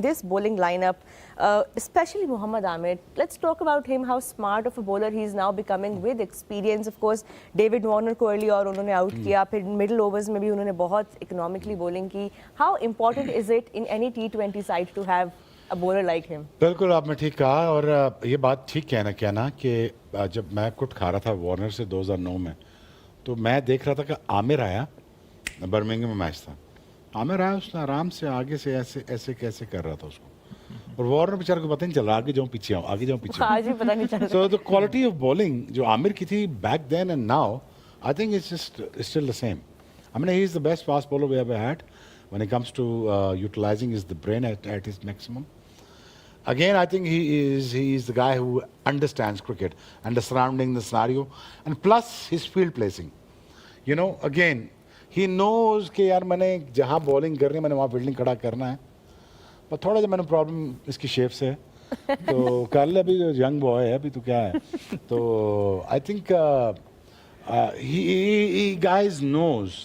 this bowling lineup, especially Mohammad Amir. Let's talk about him, how smart of a bowler he is now becoming with experience. Of course, David Warner को early और उन्होंने out किया, फिर middle overs में भी उन्होंने बहुत economically bowling की. How important is it in any T20 side to have a bowler like him? बिल्कुल आपने ठीक कहा और ये बात ठीक कहना कि जब मैं कुट खा रहा था वार्नर से 2009 में, तो मैं देख रहा था कि आमिर आया, बर्मिंघम में मैच था, आमिर आया, उसने आराम से आगे से ऐसे ऐसे कैसे कर रहा था उसको, और वार्नर बेचारे को पता नहीं चल रहा आगे जाऊँ पीछे आऊँ, आगे जाऊँ पीछे आज भी पता नहीं चल रहा. So the quality of bowling जो आमिर की थी back then and now, I think it's still the same. I mean, he is the best fast bowler we ever had when it comes to utilizing the brain at his maximum. Again, I think he is the guy who understands cricket and the surrounding, the scenario, and plus his field placing. You know, again, he knows कि यार मैंने जहाँ bowling करनी है मैंने वहाँ fielding खड़ा करना है. पर थोड़ा सा मैंने problem इसकी shape से है. तो कल अभी young boy है अभी तो क्या है. तो I think he guys knows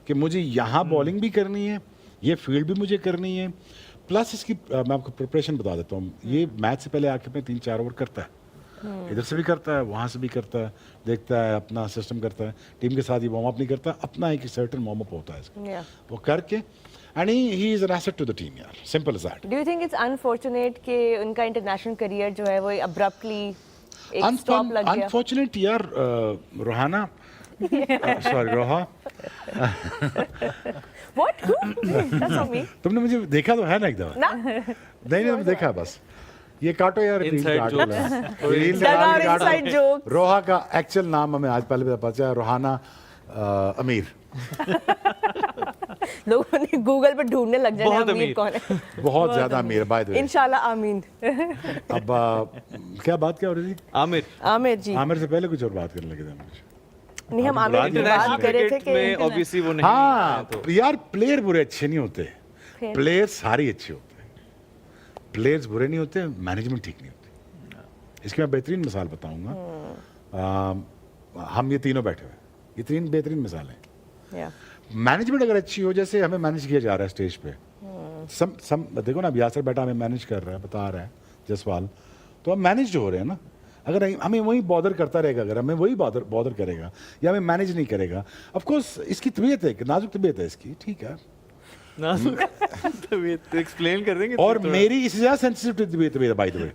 कि मुझे यहाँ bowling भी करनी है, ये field भी मुझे करनी है. प्लस इसकी मैं आपको प्रिपरेशन बता देता हूँ. ये मैच से पहले आके में 3-4 ओवर करता है, इधर से भी करता है, वहाँ से भी करता है, देखता है, अपना सिस्टम करता है, टीम के साथ ही वार्म अप नहीं करता, अपना एक सर्टेन वार्म अप होता है इसका, वो करके and he is an asset to the team यार, simple as that. Do you think it's unfortunate कि उनका इंटरनेशनल करियर जो है वो अब्रप्टली एक स्टॉप लग गया? अनफॉर्चुनेट यार Rohana, sorry Roha. What? That's not me. तुमने मुझे देखा तो है ना एक दफा? ना? नहीं देखा बस. ये काटो यार, inside jokes. रोहा का एक्चुअल नाम हमें आज पहले पता चला, रोहाना अमीर. लोगों ने गूगल पे ढूंढने लग जाए अमीर कौन है. बहुत ज्यादा अमीर बाय द वे. इंशाल्लाह आमीन. अब क्या बात क्या हो रही थी? आमिर जी. आमिर से पहले कुछ और बात करने लगे थे मुझे. नहीं, हम आमिर की बात कर रहे थे कि ऑब्वियसली वो नहीं. हाँ यार, प्लेयर बुरे अच्छे नहीं होते, प्लेयर सारे अच्छे होते हैं. प्लेयर्स बुरे नहीं होते, मैनेजमेंट ठीक नहीं होती. इसकी मैं बेहतरीन मिसाल बताऊंगा. हम ये तीनों बैठे हुए, ये तीन बेहतरीन मिसाल हैं. मैनेजमेंट अगर अच्छी हो, जैसे हमें मैनेज किया जा रहा है स्टेज पे, सम देखो ना, अब यासर बेटा हमें मैनेज कर रहा है, बता रहा है जसवाल, तो हम मैनेज हो रहे हैं ना. अगर हमें वही बॉदर करता रहेगा, अगर हमें वही बॉदर करेगा या हमें मैनेज नहीं करेगा, ऑफ कोर्स इसकी तबीयत है, नाजुक तबीयत है इसकी, ठीक है, नाजुक तबीयत एक्सप्लेन कर देंगे. और मेरी इससे ज्यादा सेंसिटिव तबीयत है बाय द वे,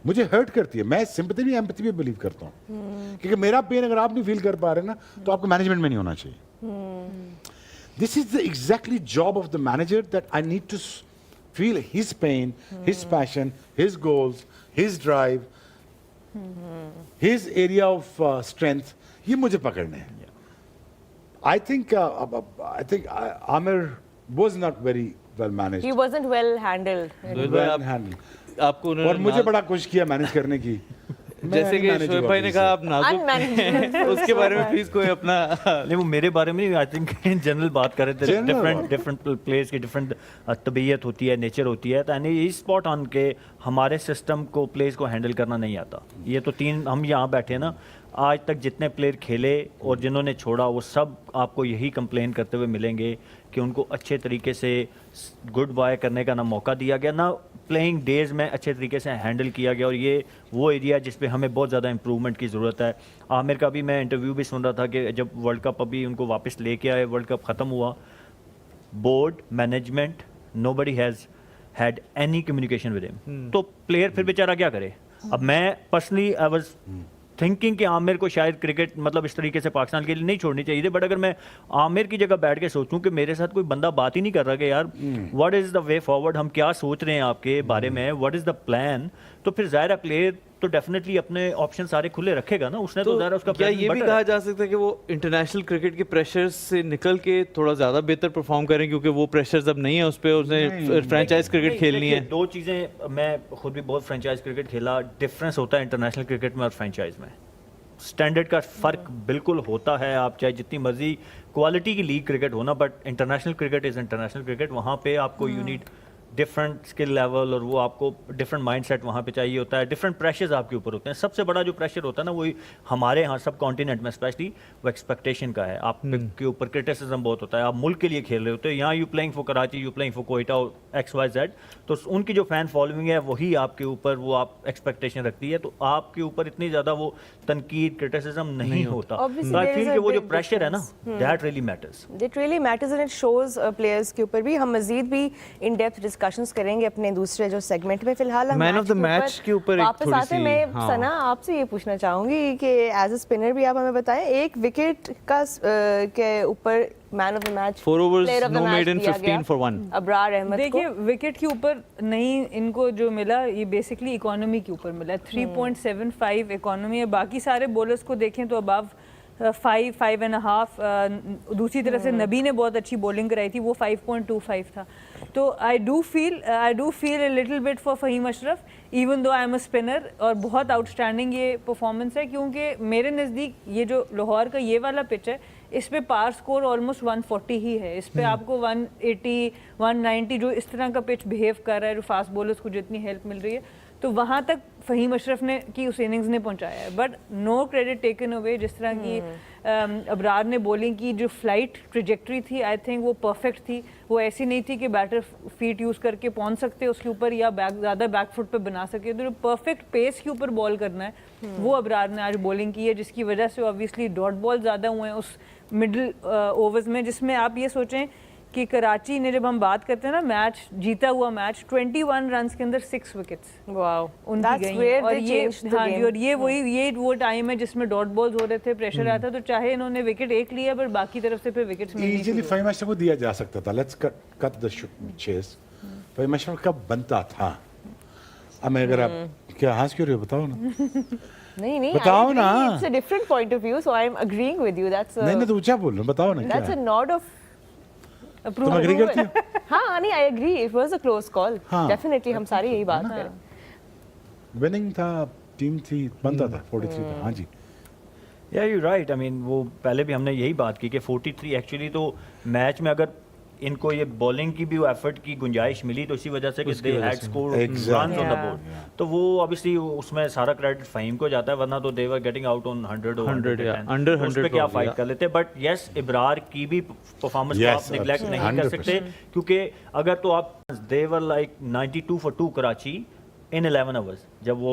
मुझे हर्ट करती है. मैं सिंपैथी भी एम्पैथी भी बिलीव करता हूँ, क्योंकि मेरा पेन अगर आप नहीं फील कर पा रहे ना, तो आपको मैनेजमेंट में नहीं होना चाहिए. This is the exactly job of the manager, that I need to feel his pain, his passion, his goals, his drive, his area of strength, ये मुझे पकड़ने हैं. I think Amir was not very well managed. he wasn't well handled. आपको और मुझे बड़ा कोशिश किया मैनेज करने की. जैसे कि शोएब भाई ने कहा आप नाजुक, उसके बारे में प्लीज कोई अपना. नहीं, वो मेरे बारे में नहीं, आई थिंक इन जनरल बात कर रहे थे. डिफरेंट प्लेयर्स की डिफरेंट तबीयत होती है, नेचर होती है. तो ये स्पॉट ऑन के हमारे सिस्टम को प्लेयर्स को हैंडल करना नहीं आता. ये तो तीन हम यहाँ बैठे ना, आज तक जितने प्लेयर खेले और जिन्होंने छोड़ा, वो सब आपको यही कंप्लेन करते हुए मिलेंगे कि उनको अच्छे तरीके से गुड बाय करने का ना मौका दिया गया, ना प्लेइंग डेज में अच्छे तरीके से हैंडल किया गया. और ये वो एरिया जिस पे हमें बहुत ज़्यादा इंप्रूवमेंट की ज़रूरत है. आमिर का भी मैं इंटरव्यू भी सुन रहा था कि जब वर्ल्ड कप अभी उनको वापस लेके आए, वर्ल्ड कप ख़त्म हुआ, board management nobody has had any communication with him. तो प्लेयर फिर बेचारा क्या करे. अब मैं पर्सनली आई वाज थिंकिंग कि आमिर को शायद क्रिकेट मतलब इस तरीके से पाकिस्तान के लिए नहीं छोड़नी चाहिए थी. बट अगर मैं आमिर की जगह बैठ के सोचूं कि मेरे साथ कोई बंदा बात ही नहीं कर रहा कि यार what is the way forward, हम क्या सोच रहे हैं आपके बारे में, व्हाट इज़ द प्लान, तो फिर ज़ाहिर है प्लेयर तो डेफिनेटली अपने ऑप्शन सारे खुले रखेगा ना. उसने तो ज़ाहिर उसका क्या ये भी कहा जा सकता है कि वो इंटरनेशनल क्रिकेट के प्रेशर्स से निकल के थोड़ा ज़्यादा बेहतर परफॉर्म करें, क्योंकि वो प्रेशर्स अब नहीं है उस पर, उसने फ्रेंचाइज क्रिकेट खेलनी है. दो चीज़ें, मैं खुद भी बहुत फ्रेंचाइज क्रिकेट खेला, डिफरेंस होता है इंटरनेशनल क्रिकेट में और फ्रेंचाइज में. स्टैंडर्ड का फ़र्क बिल्कुल होता है. आप चाहे जितनी मर्जी क्वालिटी की लीग क्रिकेट हो ना, but international cricket is international cricket. वहाँ पे आपको you need different skill level और वो आपको डिफरेंट माइंडसेट वहाँ पे चाहिए होता है, डिफरेंट प्रेशर्स आपके ऊपर होते हैं। सबसे बड़ा जो प्रेशर होता है ना वही हमारे यहाँ सब कॉन्टिनेंट में स्पेशली वो एक्सपेक्टेशन का है, आपके ऊपर क्रिटिसिज्म बहुत होता है। आप मुल्क के लिए खेल रहे होते हैं, यहाँ you playing for Karachi, you playing for Quetta, XYZ, तो उनकी जो फैन फॉलोइंग है वही आपके ऊपर वो आप एक्सपेक्टेशन रखती है, तो आपके ऊपर इतनी ज़्यादा वो तनकीद क्रिटिसिज्म नहीं होता। Obviously, तो आई there is फील a कि वो जो big प्रेशर है ना that really matters. It really matters and it shows players के ऊपर भी। हम मजीद भी इन डेप्थ डिस्कशंस करेंगे अपने दूसरे जो सेगमेंट में। फिलहाल हम Man of the match के ऊपर एक वापस थोड़ी आते हैं। सी- मैं हाँ। सना आपसे ये पूछना चाहूंगी कि एज अ स्पिनर भी आप हमें बताएं, एक विकेट का के ऊपर man of the match, 4 overs, player of the no match maiden, दिया 15 for 1. अबरार अहमद देखिए को। विकेट के ऊपर नहीं, इनको जो मिला ये बेसिकली इकोनॉमी के ऊपर मिला। 3.75 इकोनॉमी है। बाकी सारे बॉलर्स को देखें तो अबव 5.5 दूसरी तरफ से नबी ने बहुत अच्छी बॉलिंग कराई थी, वो 5.25 था। तो I do feel a little bit for Faheem Ashraf even though I am a spinner, और बहुत आउटस्टैंडिंग ये परफॉर्मेंस है, क्योंकि मेरे नज़दीक ये जो लाहौर का ये वाला पिच है इस पे पार स्कोर ऑलमोस्ट 140 ही है। इस पे आपको 180 190 जो इस तरह का पिच बिहेव कर रहा है, जो फास्ट बॉलर्स को जितनी हेल्प मिल रही है, तो वहाँ तक फ़हीम अशरफ ने की उस इनिंग्स ने पहुँचाया है। But no credit taken away. जिस तरह की अबरार ने बॉलिंग की, जो फ्लाइट ट्रिजेक्ट्री थी आई थिंक वो परफेक्ट थी। वो ऐसी नहीं थी कि बैटर फीट यूज़ करके पहुँच सकते उसके ऊपर या ज़्यादा बैक फुट पे बना सके। तो जो परफेक्ट पेस के ऊपर बॉल करना है वो अबरार ने आज बॉलिंग की है, जिसकी वजह से ऑब्वियसली डॉट बॉल ज़्यादा हुए हैं उस मिडिल ओवर्स में, जिसमें आप ये सोचें कि कराची ने, जब हम बात करते हैं ना मैच जीता हुआ मैच, 21 रन के अंदर 6 विकेट्स वाओ, उनकी that's गई where हैं। और they ये changed the हाँ जी, game. और ये वो टाइम है जिसमें डॉट बॉल्स हो रहे थे, प्रेशर आया था, तो चाहे इन्होंने विकेट एक लिया पर बाकी तरफ से फिर विकेट्स मिलनी इजीली शुरू फ़हीम अशरफ को दिया जा सकता था। Let's cut the chase. Faheem Ashraf कब बनता था? अब मैं अगर आप क्या हंस क्यों रहे हो, बताओ ना। नहीं नहीं, बताओ ना। It's a different point of view, so I am agreeing with you. That's नहीं नहीं, तो ऊंचा बोल रहा हूं, बताओ ना दैट्स अ क्या। नॉड ऑफ तुम एग्री करती हो? हाँ नहीं, I agree, it was a close call. हाँ। डेफिनेटली हम सारे यही बात करें। विनिंग था, टीम थी, बनता था, 43 था। हाँ जी, या यू राइट। आई मीन वो पहले भी हमने यही बात की कि 43 एक्चुअली तो मैच में अगर इनको ये बॉलिंग की भी वो एफर्ट की गुंजाइश मिली तो इसी वजह से कि they had score runs on the Yeah. Board, तो वो ऑब्वियसली उसमें सारा क्रेडिट फ़हीम को जाता है, वरना तो दे वर गेटिंग आउट ऑन 100 और 100, 110 yeah. Under तो उस पे 100 क्या probably, फाइट yeah. कर लेते। बट यस, इब्रार की भी परफॉर्मेंस को Yes, आप निगलेक्ट नहीं कर 100%. सकते, क्योंकि अगर तो आप they were like 92 for 2 Karachi in 11 hours जब वो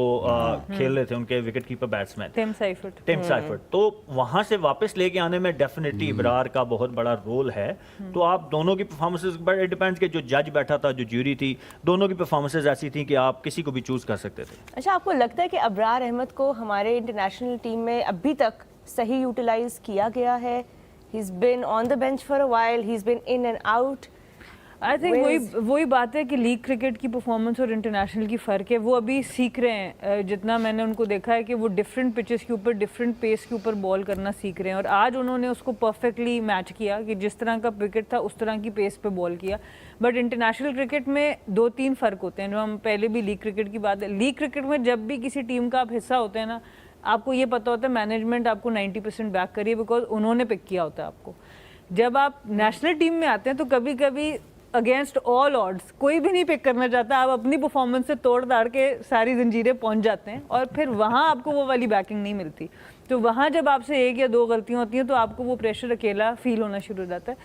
खेल रहे थे उनके wicket keeper batsman Tim Seifert. Tim Seifert, तो वहां से वापस लेके आने में डेफिनेटली इब्रार का बहुत बड़ा रोल है। तो आप दोनों की परफॉर्मेंसेस, बट इट डिपेंड्स कि जो जज बैठा था, जो ज्यूरी थी, दोनों की परफॉर्मेंसेस ऐसी थी कि आप किसी को भी चूज कर सकते थे। अच्छा, आपको लगता है कि अबरार अहमद को हमारे इंटरनेशनल टीम में अभी तक सही यूटिलाइज किया गया है? He is been on the bench for a while, he is been in and out. I think Whereas- वही बात है कि लीग क्रिकेट की परफॉर्मेंस और इंटरनेशनल की फ़र्क है। वो अभी सीख रहे हैं। जितना मैंने उनको देखा है कि वो डिफरेंट पिचेस के ऊपर, डिफरेंट पेस के ऊपर बॉल करना सीख रहे हैं, और आज उन्होंने उसको परफेक्टली मैच किया कि जिस तरह का विकेट था उस तरह की पेस पे बॉल किया। बट इंटरनेशनल क्रिकेट में 2-3 फ़र्क होते हैं, जो हम पहले भी लीग क्रिकेट की बात है। लीग क्रिकेट में जब भी किसी टीम का आप हिस्सा होते हैं ना, आपको ये पता होता है मैनेजमेंट आपको 90% बैक करिए, बिकॉज उन्होंने पिक किया होता है आपको। जब आप नेशनल टीम में आते हैं तो कभी कभी अगेंस्ट ऑल ऑड्स कोई भी नहीं पिक करना चाहता, आप अपनी परफॉर्मेंस से तोड़ दाड़ के सारी जंजीरें पहुंच जाते हैं, और फिर वहाँ आपको वो वाली बैकिंग नहीं मिलती। तो वहाँ जब आपसे 1 या 2 गलतियाँ होती हैं तो आपको वो प्रेशर अकेला फील होना शुरू हो जाता है।